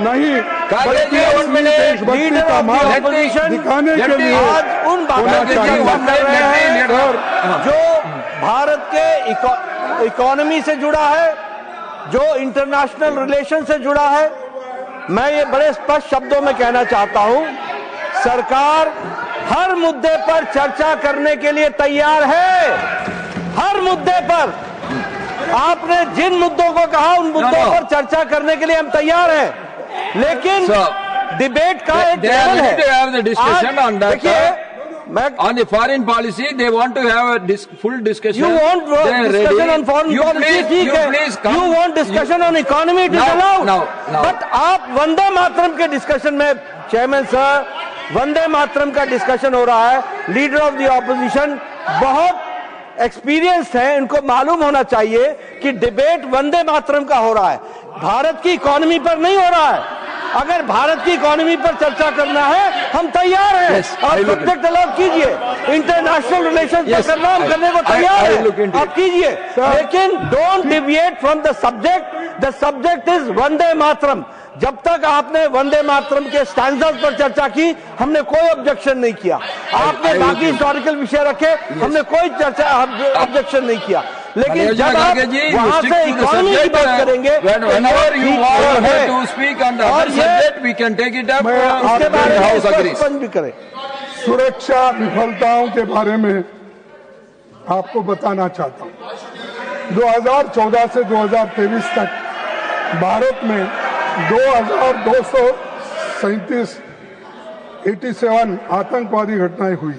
नहीं, बल्कि अपनी देशभक्ति का मार्ग दिखाने के लिए आज उन बातों की चर्चा कर रहे हैं जो भारत के इकोनॉमी से जुड़ा है, जो इंटरनेशनल रिलेशन से जुड़ा है। मैं ये बड़े स्पष्ट शब्दों में कहना चाहता हूं, सरकार हर मुद्दे पर चर्चा करने के लिए तैयार है। हर मुद्दे पर आपने जिन मुद्दों को कहा उन मुद्दों पर चर्चा करने के लिए हम तैयार हैं, लेकिन डिबेट का एक लेवल है। देखिए, on the foreign policy, they want to have a full discussion. You want discussion on foreign policy? You want discussion on economy? It is allowed. But आप वंदे मातरम के डिस्कशन में, चेयरमैन सर, वंदे मातरम का discussion हो रहा है। Leader of the opposition बहुत experienced है, इनको मालूम होना चाहिए कि डिबेट वंदे मातरम का हो रहा है, भारत की इकोनॉमी पर नहीं हो रहा है। अगर भारत की इकोनॉमी पर चर्चा करना है, हम तैयार हैं। आप सब्जेक्ट अलॉट कीजिए, इंटरनेशनल रिलेशन पर करना, हम करने को तैयार हैं, आप कीजिए, लेकिन don't deviate from the subject. The subject is Vande Mataram. जब तक आपने वंदे मातरम के स्टैंडर्ड पर चर्चा की, हमने कोई ऑब्जेक्शन नहीं किया। आपने बाकी हिस्टोरिकल विषय रखे, हमने कोई चर्चा ऑब्जेक्शन नहीं किया। लेकिन जब आप वहां से इकोनॉमी की बात करेंगे, उसके बारे में भी करें। सुरक्षा विफलताओं के बारे में आपको बताना चाहता हूँ। 2014 से 2023 तक भारत में 2237 आतंकवादी घटनाएं हुई,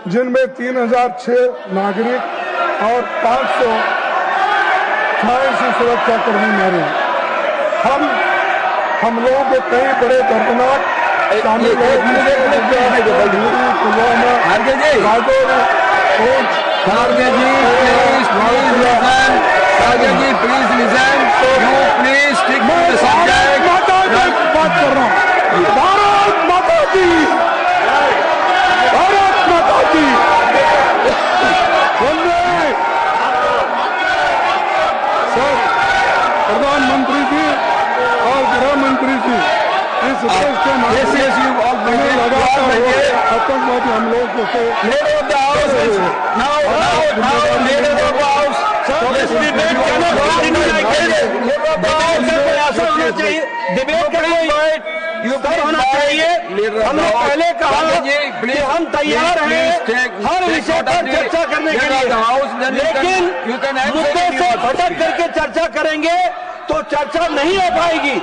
जिनमें 3006 नागरिक और 586 सुरक्षाकर्मी मारे। हम लोगों के कई बड़े दर्दनाक शामिल है, बात कर रहा हूँ। भारत माता की, भारत माता की। सर, प्रधानमंत्री जी और गृह मंत्री जी इस देश के लगातार आतंकवादी हमलों को डिबेट का होना चाहिए। हमने पहले कहा कि हम तैयार हैं हर विषय पर चर्चा करने के लिए, लेकिन मुद्दे से भटक करके चर्चा करेंगे तो चर्चा नहीं हो पाएगी।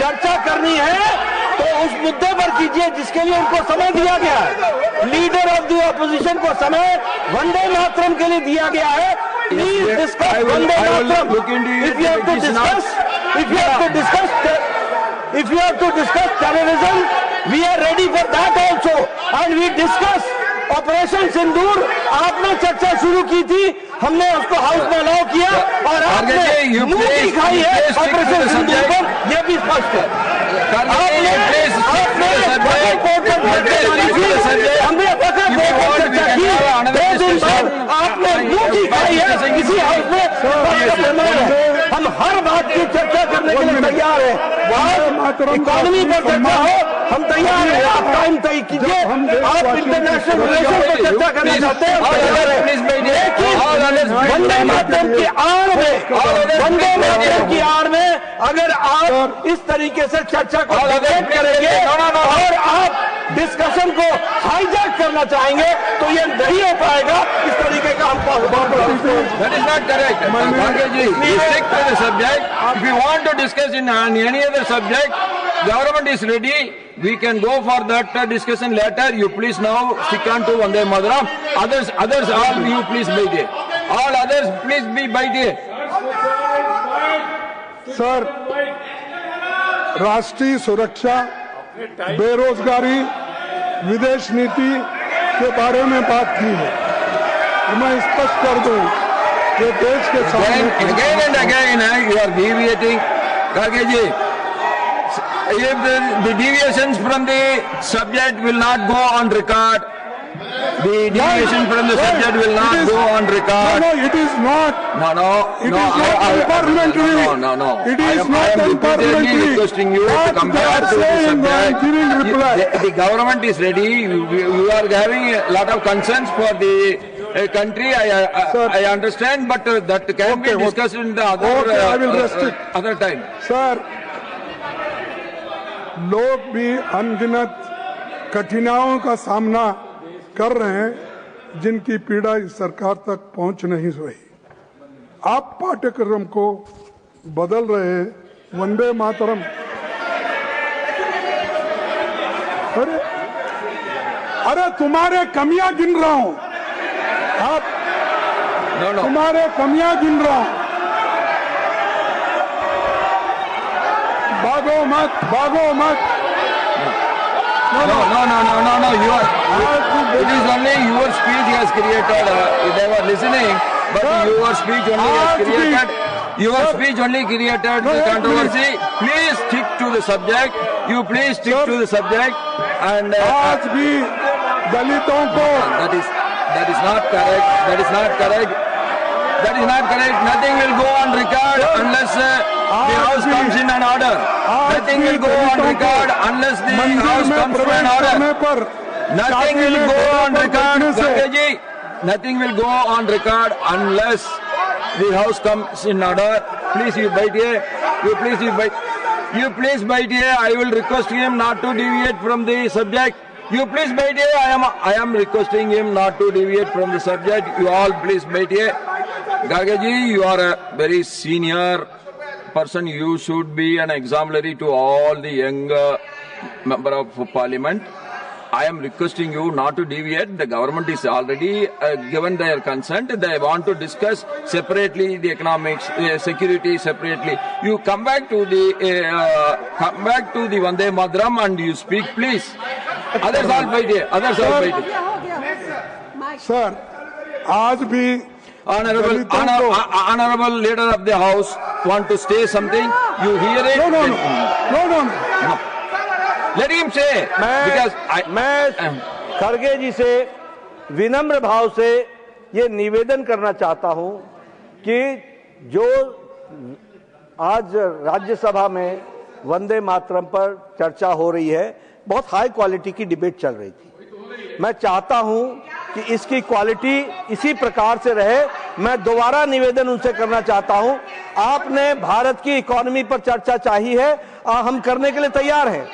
चर्चा करनी है तो उस मुद्दे पर कीजिए जिसके लिए उनको समय दिया गया है। लीडर ऑफ द ऑपोजिशन को समय वंदे मातरम के लिए दिया गया है। Please discuss Vande Mataram. If you have to discuss terrorism, we are ready for that also, and we discuss operation Sindoor. आपने चर्चा शुरू की थी, हमने उसको हाउस में अलाउ किया और आपने मुंह दिखाई है ऑपरेशन सिंदूर पर, यह भी स्पष्ट है। हमने चर्चा की, 2 दिन बाद आपने मुंह दिखाई है किसी हाउस में। हम हर बात की चर्चा करने के लिए तैयार हैं। इकोनॉमी पर चर्चा हो, हम तैयार हैं। आप टाइम तय कीजिए। आप इंटरनेशनल रिलेशन पर चर्चा करना चाहते हैं, लेकिन वंदे मातरम की आड़ में, वंदे मातरम की आड़ में अगर आप इस तरीके से चर्चा को डिबेट करेंगे और आप डिस्कशन को हाईजैक करना चाहेंगे तो ये नहीं हो पाएगा। इस तरीके का हम That is not correct. Please stick to the subject. If you want to discuss in any other subject, government is ready. We can go for that discussion later. You please now stick on to Vande Mataram. Others, all you please by day. All others please be by day. Sir, राष्ट्रीय सुरक्षा, बेरोजगारी, विदेश नीति के बारे में बात की है। मैं स्पष्ट कर दूं कि देश के सामने again and again you are deviating. Karge ji, if the deviations from the subject will not go on record, The deviation from the subject will not go on record. No, it is not. No. It is not unparliamentary. No. It is not I am repeatedly unparliamentary. requesting you to What come they back are to the saying, I am subject. giving reply. The government is ready. You are having a lot of concerns for the country. I understand, but that can be Okay, discussed in the other Okay, I will restrict. other time. Sir, लोग भी अनगिनत कठिनाइयों का सामना कर रहे हैं जिनकी पीड़ा इस सरकार तक पहुंच नहीं रही। आप पाठ्यक्रम को बदल रहे हैं, वंदे मातरम। अरे तुम्हारे कमियां गिन रहा हूं, आप No. तुम्हारे कमियां गिन रहा हूं। भागो मत। No. It is only your speech has created. They were listening, but your speech only has created. Your speech only created the controversy. Please stick to the subject. You please stick to the subject. And आज भी दलितों को that is not correct. Nothing will go on record unless the House comes in an order. Nothing will go on record unless the House comes to an order. Nothing will go on record, Gargaji. Nothing will go on record unless the House comes in order. Please, you bite here. You please bite here. I will request him not to deviate from the subject. You please bite here. I am requesting him not to deviate from the subject. You all please bite here. Gargaji, you are a very senior person. You should be an exemplary to all the young member of parliament. I am requesting you not to deviate. The government is already given their consent. They want to discuss separately the economics, security separately. You come back to the Vande Mataram and you speak, please. Others all fight here. Sir, आज भी Honorable leader of the house want to say something. You hear it? No. Let him say. मैं खड़गे जी से विनम्र भाव से ये निवेदन करना चाहता हूं कि जो आज राज्यसभा में वंदे मातरम पर चर्चा हो रही है, बहुत हाई क्वालिटी की डिबेट चल रही थी। मैं चाहता हूं कि इसकी क्वालिटी इसी प्रकार से रहे। मैं दोबारा निवेदन उनसे करना चाहता हूं, आपने भारत की इकोनॉमी पर चर्चा चाहिए है, हम करने के लिए तैयार हैं।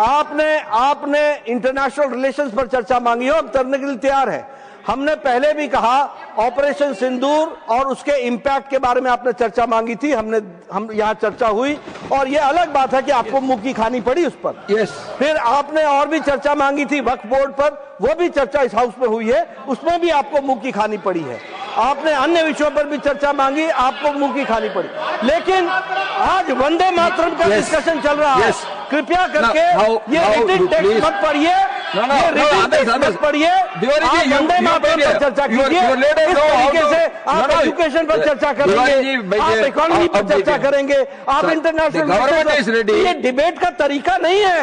आपने इंटरनेशनल रिलेशंस पर चर्चा मांगी हो, हम करने के लिए तैयार हैं। हमने पहले भी कहा ऑपरेशन सिंदूर और उसके इम्पैक्ट के बारे में आपने चर्चा मांगी थी, हम यहाँ चर्चा हुई और ये अलग बात है कि आपको मुंह की खानी पड़ी उस पर। फिर आपने और भी चर्चा मांगी थी वक्फ बोर्ड पर, वो भी चर्चा इस हाउस में हुई है, उसमें भी आपको मुंह की खानी पड़ी है। आपने अन्य विषयों पर भी चर्चा मांगी, आपको मुंह की खानी पड़ी। लेकिन आज वंदे मातरम का डिस्कशन चल रहा है, कृपया करके ये रिटन टेक्स्ट मत पढ़िए, मत पढ़िए, आप वंदे मातरम पर चर्चा कीजिए। इस तरीके से आप एजुकेशन पर चर्चा करेंगे, आप इकोनॉमी पर चर्चा करेंगे, आप इंटरनेशनल, ये डिबेट का तरीका नहीं है।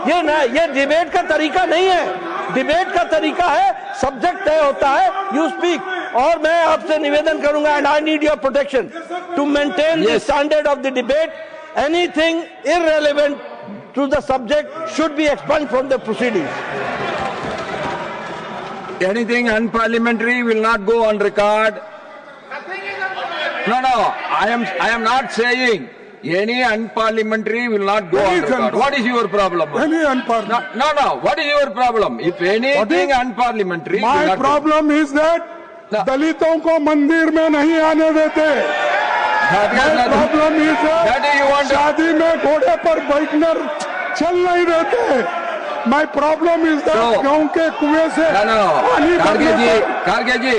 ये डिबेट का तरीका नहीं है। डिबेट का तरीका है सब्जेक्ट तय होता है, यू स्पीक। और मैं आपसे निवेदन करूंगा, and I need your protection to maintain the standard of the debate. Anything irrelevant to the subject should be expunged from the proceedings. Anything unparliamentary will not go on record. No, I am not saying any unparliamentary will not go on record. What is your problem? Any unparliamentary? No. What is your problem? If anything unparliamentary, my problem is that दलितों को मंदिर में नहीं आने देते। My problem is that शादी में घोड़े पर बैठना चल नहीं देते। My problem is that गांव के कुएं से पानी Karge ji,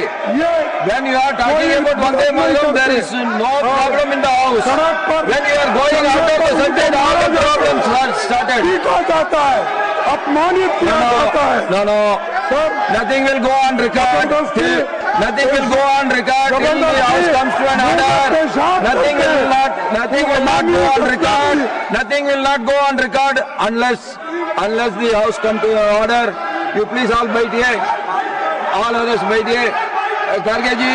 when you are talking about Vande Mataram, there is no problem in the house. When you are going out of the subject, all the problems are started. पीटा जाता है, अपमानित किया जाता है। No. Nothing will go on record. Nothing will go on record till the house comes to an order. Nothing will not go on record. Nothing will not go on record unless the house comes to an order. You please all bite here. All others bite here. Kharge ji,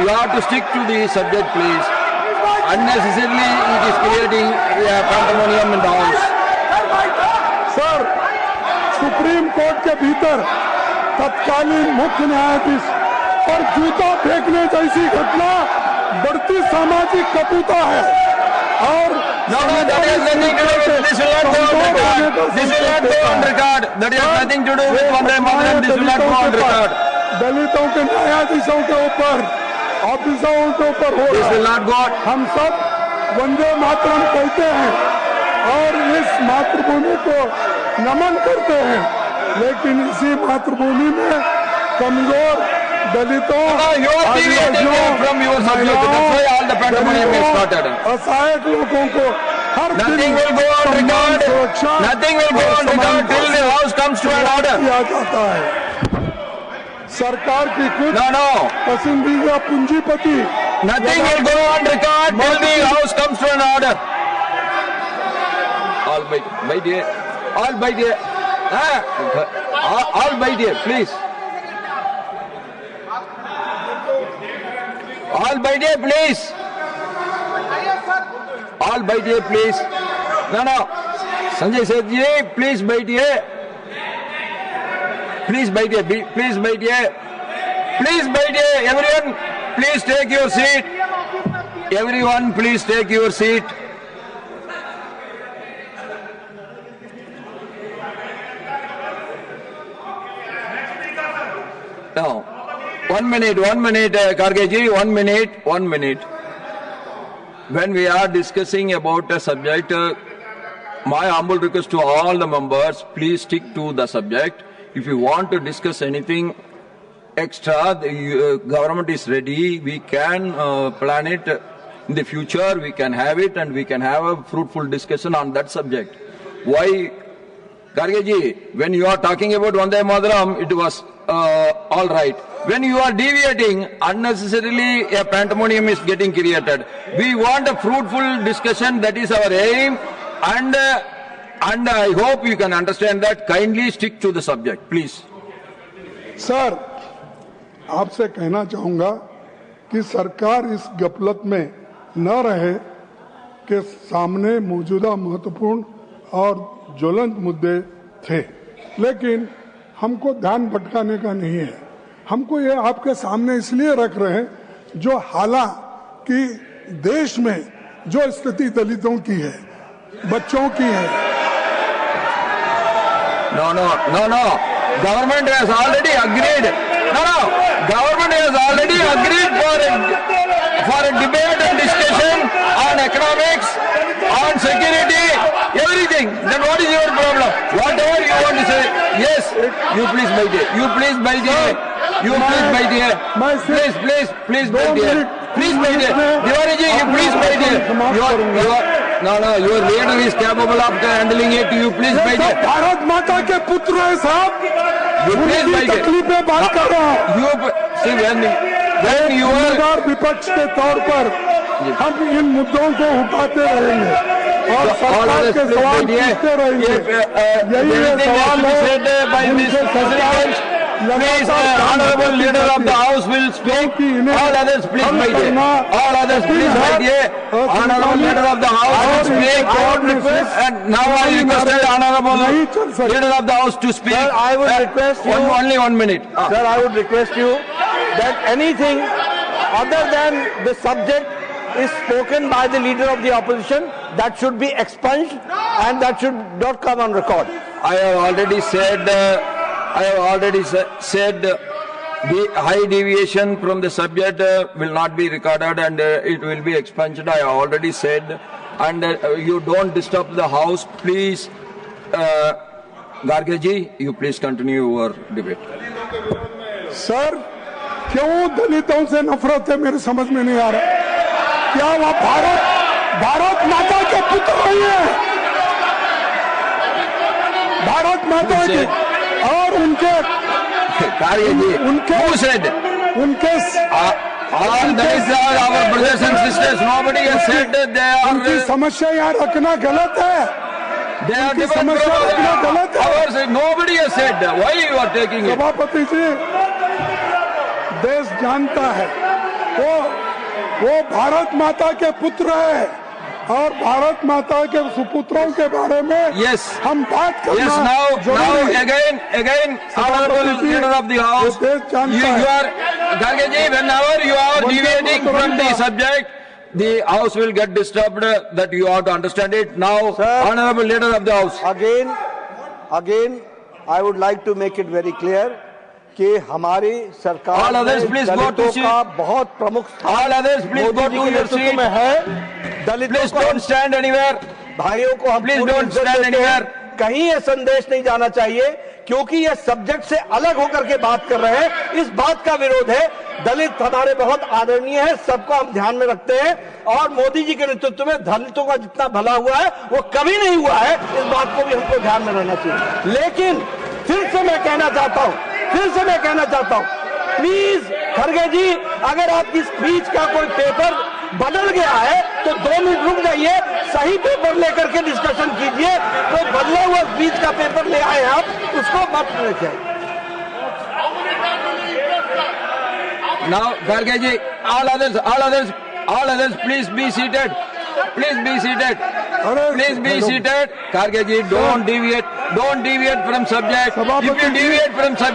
you have to stick to the subject, please. Unnecessarily, it is creating pandemonium in the house. Sir, supreme court के भीतर तत्कालीन मुख्य न्यायाधीश पर जूता फेंकने जैसी घटना बढ़ती सामाजिक कटुता है और No, that has nothing to do with this. Will not go on record. This will not go on record. That has nothing to do with Vande Mataram. This will not go on record. दलितों के न्यायाधीशों के ऊपर, ऑफिसरों के ऊपर हो This रहा will है। not go on. हम सब वंदे मातरम कहते हैं और इस मातृभूमि को नमन करते हैं, लेकिन इसी मातृभूमि में कमजोर दलितों, You are deviating from your subject. That's why all the pandemonium is started. असहायक लोगों को हर Nothing will go on record. Nothing will go on record till the house comes to an order. किया जाता है। सरकार की कुछ No. पसंदीदा पूंजीपति Nothing will go on record till the house comes to an order. All bite here. All bite here. All bite here, please. All bite here, please. All bite here, please. No. Sanjay Sethi, please bite here. Please bite here. Please bite here. Please bite here. Everyone, please take your seat. Everyone, please take your seat. Now, 1 minute, Kharge ji, 1 minute. When we are discussing about a subject, my humble request to all the members, please stick to the subject. If you want to discuss anything extra, the government is ready. We can plan it in the future. We can have it and we can have a fruitful discussion on that subject. Why, Kharge ji, when you are talking about Vande Mataram, it was all right. When you are deviating, unnecessarily a pandemonium is getting created. We want a fruitful discussion, that is our aim, and I hope you can understand that. Kindly stick to the subject, please. Sir, आपसे कहना चाहूंगा कि सरकार इस गफलत में न रहे कि सामने मौजूदा महत्वपूर्ण और ज्वलंत मुद्दे थे, लेकिन हमको ध्यान भटकाने का नहीं है। हमको ये आपके सामने इसलिए रख रहे हैं, जो हालांकि देश में जो स्थिति दलितों की है, बच्चों की है। No. Government has already agreed. Government has already agreed for a debate and discussion on economics, on security, everything. Then what is your problem? Whatever you want to say, yes, you please bite it. You please bite it. You please bite it. Please bite it. Please bite it. Diwali ji, you please bite it. Your leader is capable of handling it. You please bite it. Bharat माता के पुत्र है साहब। You please bite it. तकलीफ में बात कर रहा हूँ। You see when you are विपक्ष के तौर पर हम इन मुद्दों को उठाते रहेंगे और सरकार के सवाल पूछते रहेंगे। यही सवाल है। Please, honorable leader of the house will speak. All others please bite it. All others please bite it. Honorable leader of the house will speak. And now I requested honorable leader of the house to speak. Sir, I would request you. Only 1 minute. Sir, I would request you that anything other than the subject is spoken by the leader of the opposition, that should be expunged and that should not come on record. I have already said the high deviation from the subject will not be recorded and it will be expunged. I have already said, and you don't disturb the house. Please, Garge ji, you please continue your debate. Sir, क्यों दलितों से नफरत है मेरे समझ में नहीं आ रहा। क्या वह भारत माता के पुत्र नहीं है? भारत माता के और उनके Who said? All these are our brothers and sisters. Nobody has said that they are. उनकी समस्या यहाँ रखना गलत है। They are उनकी different समस्या रखना from गलत है। ours. Nobody has said why you are taking it. सभापति जी, देश जानता है वो भारत माता के पुत्र है और भारत माता के सुपुत्रों के बारे में Yes. हम बात करना Yes, now जरूरी है। again, honorable leader of the house, ये देश जानता you है। are, Garge ji, whenever you are deviating from the subject, the house will get disturbed. That you have to understand it. Now, Sir. honorable leader of the house. Again, I would like to make it very clear कि हमारी सरकार All others, में please go to दलितों seat. का बहुत प्रमुख स्थान All others, please Modi go ji to के your नेतृत्व seat. में है। दलितों Please को don't stand anywhere. भाइयों को हम Please पूरी don't इज्जत stand देते हैं। anywhere. कहीं ये संदेश नहीं जाना चाहिए क्योंकि ये सब्जेक्ट से अलग होकर के बात कर रहे हैं। इस बात का विरोध है। दलित हमारे बहुत आदरणीय है, सबको हम ध्यान में रखते हैं और मोदी जी के नेतृत्व में दलितों का जितना भला हुआ है वो कभी नहीं हुआ है। इस बात को भी हमको ध्यान में रहना चाहिए। लेकिन फिर से मैं कहना चाहता हूं, प्लीज खड़गे जी, अगर आपकी स्पीच का कोई पेपर बदल गया है तो 2 मिनट रुक जाइए, सही पेपर लेकर के डिस्कशन कीजिए। तो बदला हुआ स्पीच का पेपर ले आए आप, उसको मत रखिए। Now, Garge ji, all others, please be seated. Please be seated. Please be seated. Garge ji, don't deviate from subject. If you deviate from subject,